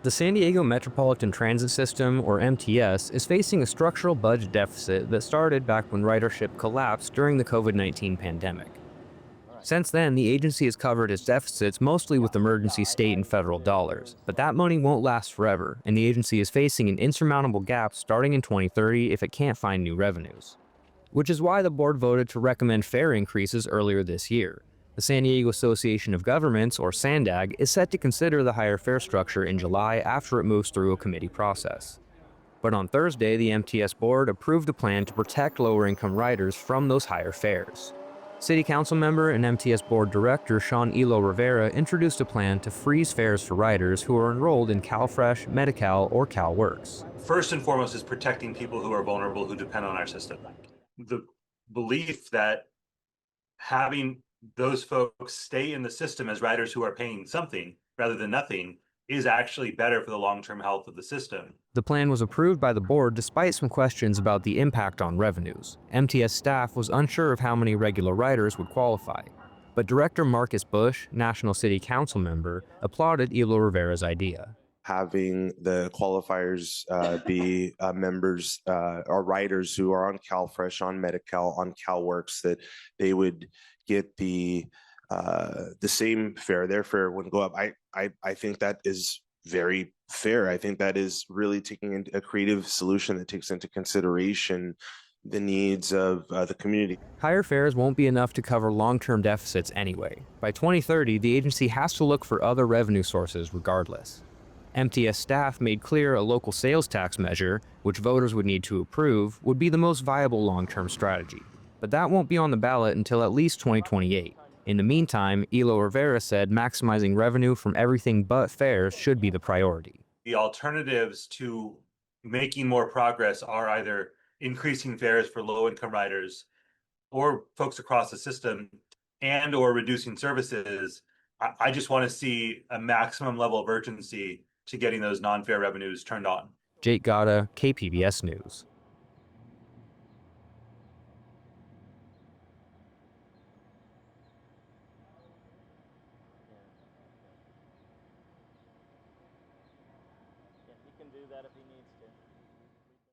The San Diego Metropolitan Transit System, or MTS, is facing a structural budget deficit that started back when ridership collapsed during the COVID-19 pandemic. Since then, the agency has covered its deficits mostly with emergency state and federal dollars, but that money won't last forever, and the agency is facing an insurmountable gap starting in 2030 if it can't find new revenues. Which is why the board voted to recommend fare increases earlier this year. The San Diego Association of Governments, or SANDAG, is set to consider the higher fare structure in July after it moves through a committee process. But on Thursday, the MTS board approved a plan to protect lower-income riders from those higher fares. City Council member and MTS board director Sean Elo Rivera introduced a plan to freeze fares for riders who are enrolled in CalFresh, Medi-Cal, or CalWorks. First and foremost is protecting people who are vulnerable, who depend on our system. The belief that having those folks stay in the system as riders who are paying something rather than nothing is actually better for the long-term health of the system. The plan was approved by the board despite some questions about the impact on revenues. MTS staff was unsure of how many regular riders would qualify. But Director Marcus Bush, National City Council member, applauded Elo Rivera's idea. Having the qualifiers be members or riders who are on CalFresh, on Medi-Cal, on CalWorks, that they would get the same fare. Their fare wouldn't go up. I think that is very fair. I think that is really taking a creative solution that takes into consideration the needs of the community. Higher fares won't be enough to cover long-term deficits anyway. By 2030, the agency has to look for other revenue sources regardless. MTS staff made clear a local sales tax measure, which voters would need to approve, would be the most viable long-term strategy. But that won't be on the ballot until at least 2028. In the meantime, Elo Rivera said maximizing revenue from everything but fares should be the priority. The alternatives to making more progress are either increasing fares for low-income riders or folks across the system and or reducing services. I just want to see a maximum level of urgency to getting those non-fare revenues turned on. Jake Gata, KPBS News. Yeah, he can do that if he needs.